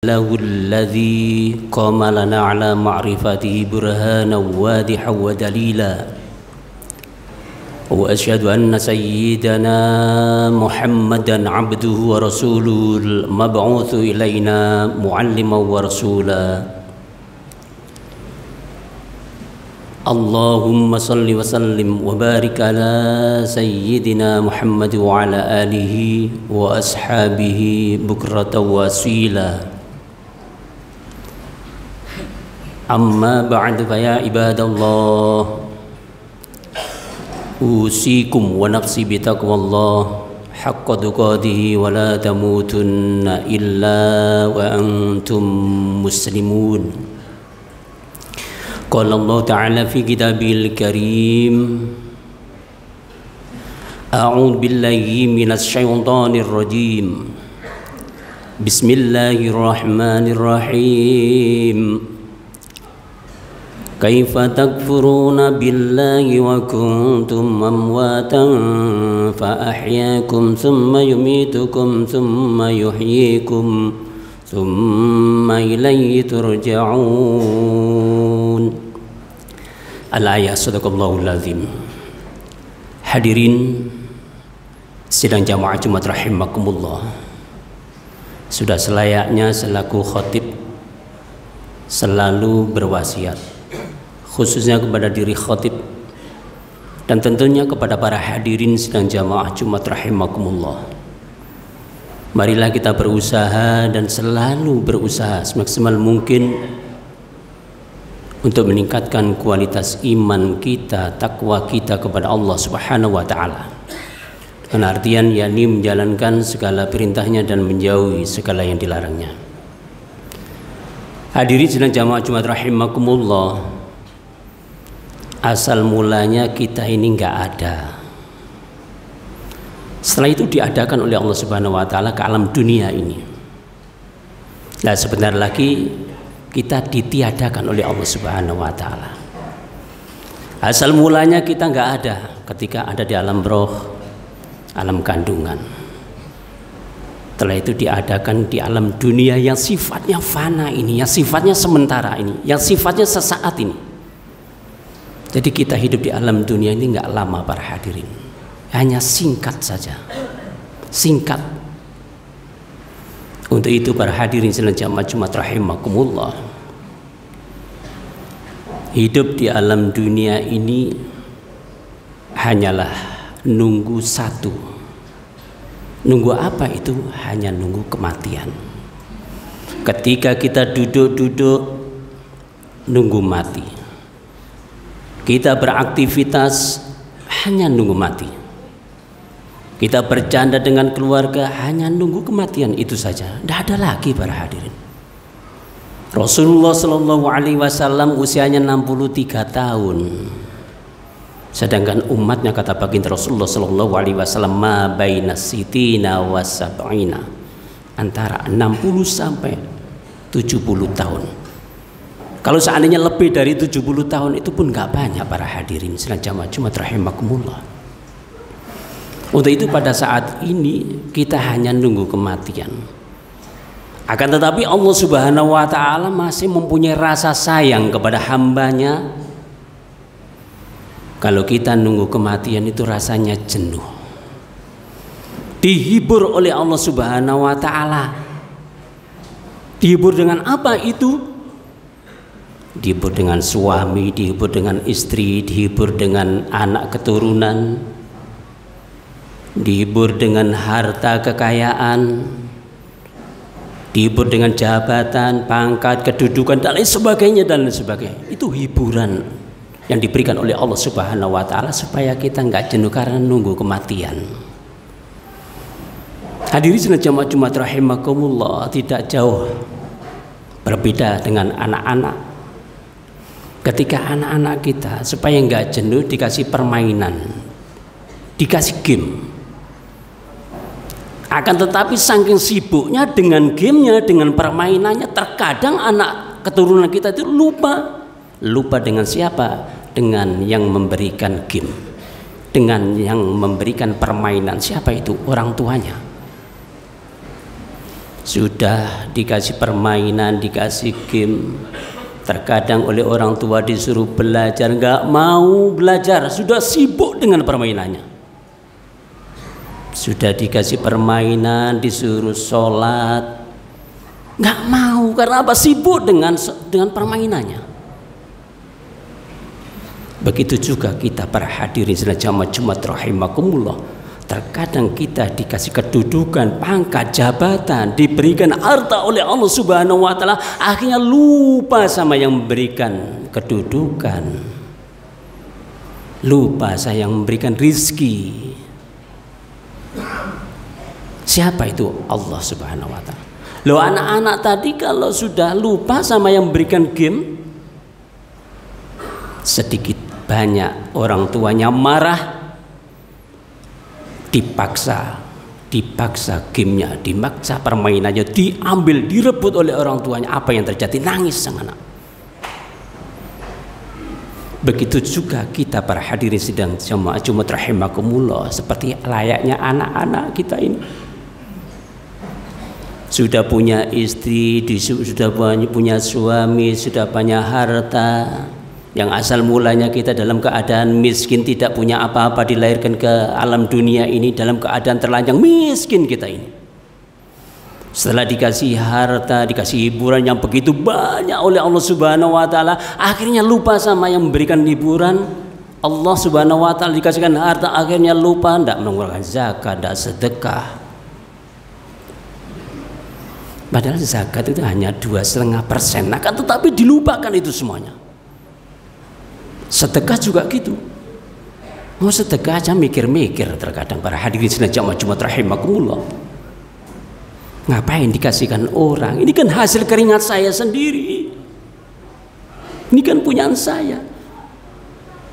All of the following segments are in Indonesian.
له الذي قام لنا على معرفته برهانا واضحا ودليلا وأشهد أن سيدنا محمدا عبده ورسوله المبعوث إلينا معلما ورسولا اللهم صل وسلم وبارك على سيدنا محمد وعلى آله وأصحابه بكرة وأصيلا أما بعد فيا عباد الله أوصيكم ونفسي بتقوى الله حق تقاته ولا تموتن إلا وأنتم مسلمون قال الله تعالى في كتابه الكريم أعوذ بالله من الشيطان الرجيم بسم الله الرحمن الرحيم كيف تكفرون بالله وكنتم أمواتا فأحياكم ثم يميتكم ثم يحييكم ثم إليه ترجعون. Al-ayah sadaqallahul azim. Hadirin sidang jamaah Jumat rahimakumullah, sudah selayaknya selaku khatib selalu berwasiat, khususnya kepada diri khatib dan tentunya kepada para hadirin sidang jamaah Jumat rahimakumullah. Marilah kita berusaha dan selalu berusaha semaksimal mungkin untuk meningkatkan kualitas iman kita, takwa kita kepada Allah Subhanahu wa taala. Dengan artian yakni menjalankan segala perintahnya dan menjauhi segala yang dilarangnya. Hadirin sidang jamaah Jumat rahimakumullah, asal mulanya kita ini enggak ada. Setelah itu diadakan oleh Allah Subhanahu wa taala ke alam dunia ini. Nah, sebentar lagi kita ditiadakan oleh Allah Subhanahu wa taala. Asal mulanya kita enggak ada ketika ada di alam roh, alam kandungan. Setelah itu diadakan di alam dunia yang sifatnya fana ini, yang sifatnya sementara ini, yang sifatnya sesaat ini. Jadi kita hidup di alam dunia ini enggak lama para hadirin. Hanya singkat saja, singkat. Untuk itu para hadirin sidang jamaah Jumat rahimakumullah, hidup di alam dunia ini hanyalah nunggu satu. Nunggu apa itu? Hanya nunggu kematian. Ketika kita duduk-duduk nunggu mati, kita beraktivitas hanya nunggu mati. Kita bercanda dengan keluarga hanya nunggu kematian, itu saja. Tidak ada lagi para hadirin. Rasulullah Shallallahu Alaihi Wasallam usianya 63 tahun, sedangkan umatnya kata baginda Rasulullah Shallallahu Alaihi Wasallam ma baina sitina wa sab'ina, antara 60 sampai 70 tahun. Kalau seandainya lebih dari 70 tahun itu pun nggak banyak para hadirin sidang jamaah Jumat rahimakumullah. Untuk itu pada saat ini kita hanya nunggu kematian. Akan tetapi Allah Subhanahu wa taala masih mempunyai rasa sayang kepada hambanya. Kalau kita nunggu kematian itu rasanya jenuh. Dihibur oleh Allah Subhanahu wa taala. Dihibur dengan apa itu? Dihibur dengan suami, dihibur dengan istri, dihibur dengan anak keturunan, dihibur dengan harta kekayaan, dihibur dengan jabatan, pangkat, kedudukan dan lain sebagainya dan lain sebagainya. Itu hiburan yang diberikan oleh Allah Subhanahu wa taala supaya kita nggak jenuh karena nunggu kematian. Hadirin sidang jamaah Jumat rahimakumullah, tidak jauh berbeda dengan anak-anak. Ketika anak-anak kita supaya nggak jenuh dikasih permainan, dikasih game. Akan tetapi saking sibuknya dengan gamenya, dengan permainannya, terkadang anak keturunan kita itu lupa dengan siapa? Dengan yang memberikan game, dengan yang memberikan permainan. Siapa itu? Orang tuanya. Sudah dikasih permainan, dikasih game, terkadang oleh orang tua disuruh belajar, nggak mau belajar, sudah sibuk dengan permainannya. Sudah dikasih permainan, disuruh sholat, nggak mau, karena apa? Sibuk dengan permainannya. Begitu juga kita para hadirin jamaah Jumat rahimakumullah. Terkadang kita dikasih kedudukan, pangkat, jabatan, diberikan harta oleh Allah Subhanahu wa taala, akhirnya lupa sama yang memberikan kedudukan. Lupa saya yang memberikan rizki. Siapa itu? Allah Subhanahu wa taala. Loh, anak-anak tadi kalau sudah lupa sama yang memberikan game, sedikit banyak orang tuanya marah, dipaksa gamenya, dimaksa permainannya, diambil, direbut oleh orang tuanya. Apa yang terjadi? Nangis sang anak. Begitu juga kita para hadirin sidang jamaah Jumat rahimakumullah, seperti layaknya anak-anak kita ini. Sudah punya istri, sudah punya suami, sudah banyak harta. Yang asal mulanya kita dalam keadaan miskin, tidak punya apa-apa, dilahirkan ke alam dunia ini dalam keadaan terlanjang, miskin kita ini. Setelah dikasih harta, dikasih hiburan yang begitu banyak oleh Allah Subhanahu wa taala, akhirnya lupa sama yang memberikan hiburan. Allah Subhanahu wa taala dikasihkan harta, akhirnya lupa, tidak mengeluarkan zakat, tidak sedekah. Padahal zakat itu hanya 2,5%, akan tetapi dilupakan itu semuanya. Sedekah juga gitu. Mau sedekah aja mikir-mikir terkadang para hadirin jamaah Jumat rahimakumullah. Ngapain dikasihkan orang? Ini kan hasil keringat saya sendiri. Ini kan punyaan saya.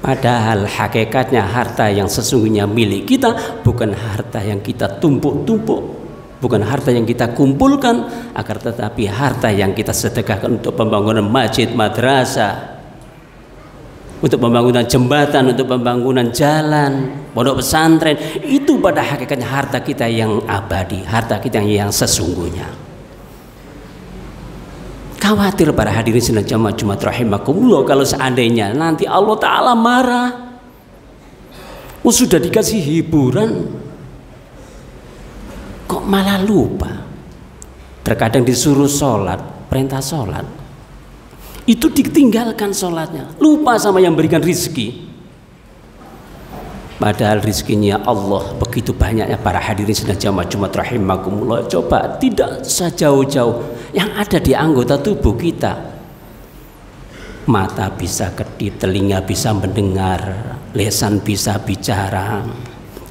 Padahal hakikatnya harta yang sesungguhnya milik kita bukan harta yang kita tumpuk-tumpuk, bukan harta yang kita kumpulkan, akan tetapi harta yang kita sedekahkan untuk pembangunan masjid, madrasah, untuk pembangunan jembatan, untuk pembangunan jalan, pondok pesantren. Itu pada hakikatnya harta kita yang abadi, harta kita yang sesungguhnya. Khawatir para hadirin sidang jamaah Jumat rahimakumullah kalau seandainya nanti Allah Ta'ala marah. Sudah dikasih hiburan kok malah lupa. Terkadang disuruh sholat, perintah sholat, itu ditinggalkan sholatnya, lupa sama yang berikan rizki. Padahal rizkinya Allah begitu banyaknya para hadirin sidang jamaah Jumat rahimakumullah. Coba tidak sejauh-jauh yang ada di anggota tubuh kita. Mata bisa kedip, telinga bisa mendengar, lisan bisa bicara,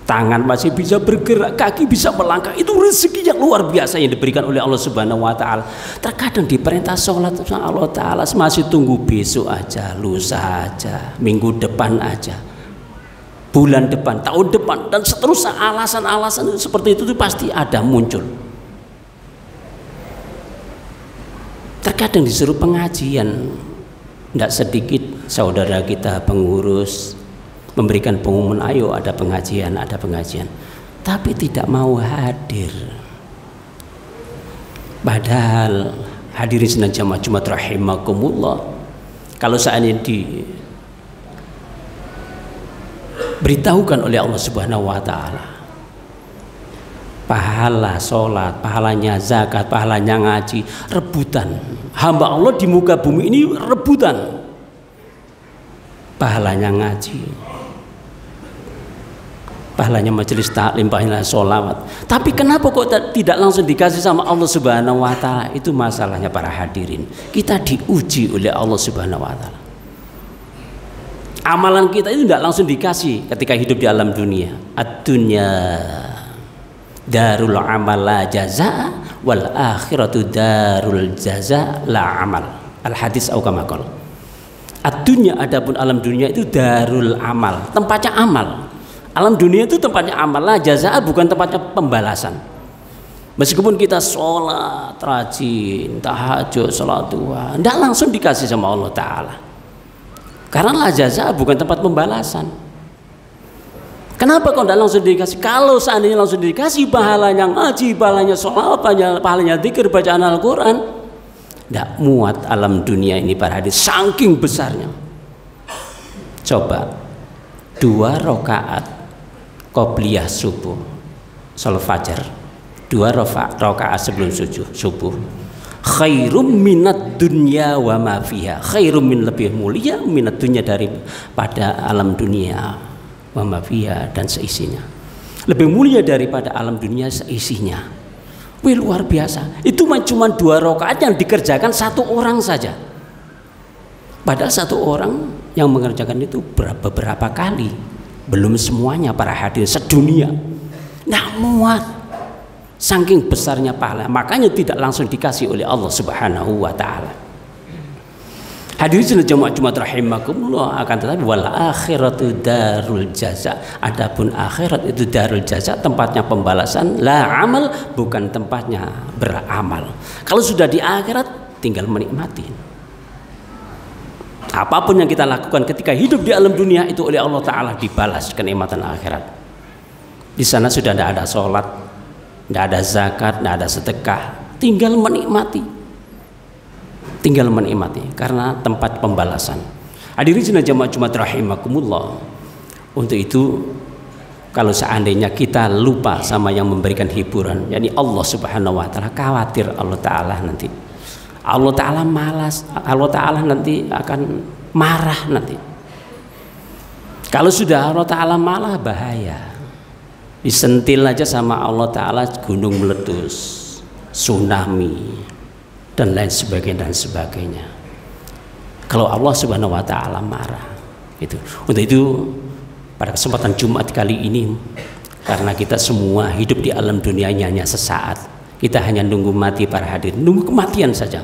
tangan masih bisa bergerak, kaki bisa melangkah. Itu rezeki yang luar biasa yang diberikan oleh Allah Subhanahu wa taala. Terkadang diperintah sholat sama Allah Ta'ala, masih tunggu besok aja, lusa aja, minggu depan aja, bulan depan, tahun depan, dan seterusnya. Alasan-alasan seperti itu pasti ada muncul. Terkadang disuruh pengajian, tidak sedikit saudara kita pengurus memberikan pengumuman, ayo ada pengajian, tapi tidak mau hadir. Padahal hadirin sidang jamaah Jumat rahimakumullah, kalau seandainya diberitahukan oleh Allah Subhanahu wa taala pahala sholat, pahalanya zakat, pahalanya ngaji, rebutan. Hamba Allah di muka bumi ini rebutan pahalanya ngaji, pahalanya majelis taklim, pahalanya sholawat. Tapi kenapa kok tidak langsung dikasih sama Allah Subhanahu wa taala? Itu masalahnya para hadirin. Kita diuji oleh Allah Subhanahu wa taala. Amalan kita itu tidak langsung dikasih ketika hidup di alam dunia. Ad-dunya darul amal la jaza, wal akhiratu darul jaza la amal. Al hadis au kama qala. Ad-dunya, adapun alam dunia itu darul amal, tempatnya amal. Alam dunia itu tempatnya amal, lah jaza bukan tempatnya pembalasan. Meskipun kita sholat rajin, tahajud, sholat duha, tidak langsung dikasih sama Allah Ta'ala, karena la jaza bukan tempat pembalasan. Kenapa kok tidak langsung dikasih? Kalau seandainya langsung dikasih pahalanya ngaji, pahalanya sholat, pahalanya zikir, bacaan Al-Quran, tidak muat alam dunia ini para hadirin, saking besarnya. Coba 2 rakaat qobliyah subuh, salat fajar, 2 rakaat sebelum subuh, khairum minat dunya wa ma fiha, khairum min, lebih mulia, minat dunya, daripada alam dunia, wa ma fiha, dan seisinya, lebih mulia daripada alam dunia seisinya. Wih, luar biasa. Itu cuma 2 rakaat yang dikerjakan 1 orang saja, padahal 1 orang yang mengerjakan itu beberapa kali, belum semuanya para hadirin sedunia. Nah, muat, saking besarnya pahala, makanya tidak langsung dikasih oleh Allah Subhanahu wa taala. Hadirin jemaah Jumat rahimakumullah, akan tetapi wal akhiratu darul jaza. Adapun akhirat itu darul jaza, tempatnya pembalasan, la amal, bukan tempatnya beramal. Kalau sudah di akhirat tinggal menikmati. Apapun yang kita lakukan ketika hidup di alam dunia itu oleh Allah Ta'ala dibalas kenikmatan akhirat. Di sana sudah tidak ada sholat, tidak ada zakat, tidak ada sedekah, tinggal menikmati, karena tempat pembalasan. Hadirin jemaah Jumat rahimakumullah. Untuk itu, kalau seandainya kita lupa sama yang memberikan hiburan, yakni Allah Subhanahu wa taala, khawatir Allah Ta'ala nanti, Allah Ta'ala malas, Allah Ta'ala nanti akan marah nanti. Kalau sudah Allah Ta'ala malah bahaya. Disentil aja sama Allah Ta'ala gunung meletus, tsunami, dan lain sebagainya. Kalau Allah Subhanahu wa taala marah, gitu. Untuk itu pada kesempatan Jumat kali ini, karena kita semua hidup di alam dunia hanya sesaat, kita hanya nunggu mati para hadirin, nunggu kematian saja.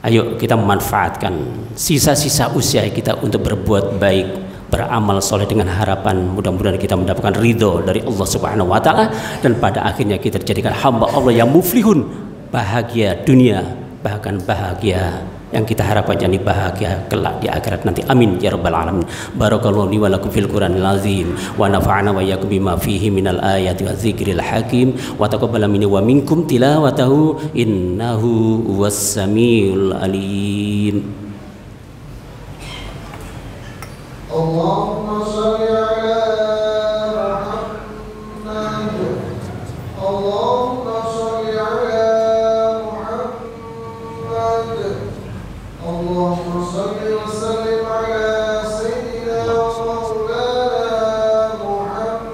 Ayo kita memanfaatkan sisa-sisa usia kita untuk berbuat baik, beramal soleh, dengan harapan mudah-mudahan kita mendapatkan ridho dari Allah Subhanahu wa taala, dan pada akhirnya kita dijadikan hamba Allah yang muflihun, bahagia dunia, bahkan bahagia yang kita harapkan jadi bahagia kelak di akhirat nanti. Amin ya rabbal alamin. Barakallahu li wa lakum fil Qur'anil azim wa nafa'ana wa iyyakum bima fihi minal ayati wa dzikril hakim wa taqabbala minni wa minkum tilawatahu innahu huwas samiul alim. Allahumma shalli ala Muhammad. Allahumma shalli ala Allahumma salli wa sallim ala sayyidina wa maulana Muhammad.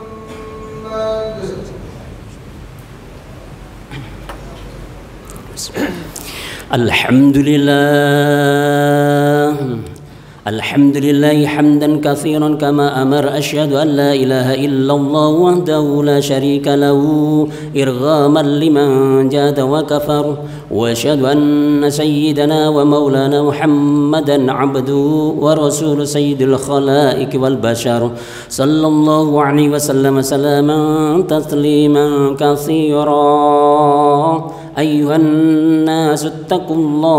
Alhamdulillah hamdan katsiran kama amar, asyhadu an la ilaha illallah wahdahu la syarika lahu irghaman liman jada wa kafar, wa asyhadu anna sayyidana wa maulana Muhammadan abduhu wa rasuluhu sayyidul khalaiq wal bashar, sallallahu alaihi wasallam salaman tasliman katsira. Ayyuhan nasu ittaqullah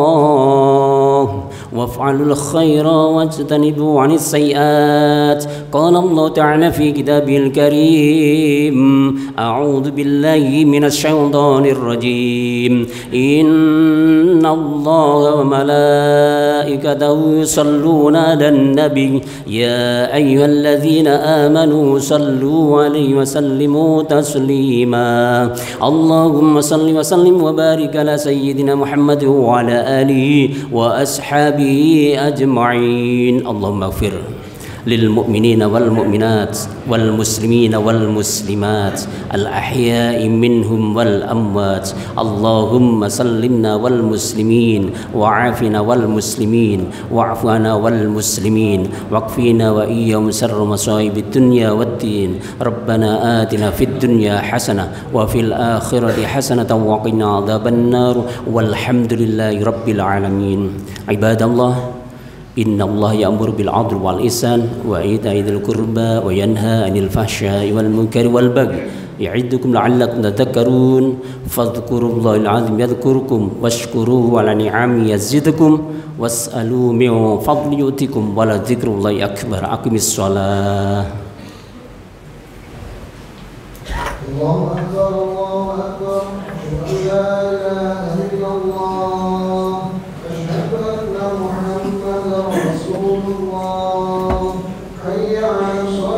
waf'alul khaira wajtanibu 'anis sayyi'at. Qala Allah ta'ala fi kitabil karim, a'udzu billahi minasy syaithanir rajim. Innallaha wa malaikatahu yusholluna 'alan nabi ya ayyuhalladzina amanu shallu 'alaihi wa sallimu taslima. Allahumma shalli wa sallim wa barik ala sayyidina Muhammad wa ala alihi wa ashabihi ajma'in. Allahumma ighfir lil mu'minina wal mu'minat wal muslimina wal muslimat al ahya'i minhum wal amwat. Allahumma sallimna wal muslimin wa'afina wal muslimin wa'afana wal muslimin waqfina wa iyyahum sarra masaibid dunya waddin. Rabbana atina fid dunya hasanah wa fil akhirati hasanatan wa qina adzaban nar walhamdulillahi rabbil alamin. Ibadallah, Inna Allah ya'muru bil 'adli wal ihsan wa ita'i dzil qurba wa yanha 'anil fahsya'i wal munkari wal baghi ya'idukum la'allakum tadhakkarun. Fadhkurullahal 'azim yadhkurkum washkuruhu 'ala ni'amihi yazidkum was'alu min fadli yu'tikum wa la dzikrullahi akbar. Aqimis shalah. الله أكبر الله أكبر أشهد أن لا إله إلا الله أشهد أن محمدا رسول الله حي على الصلاة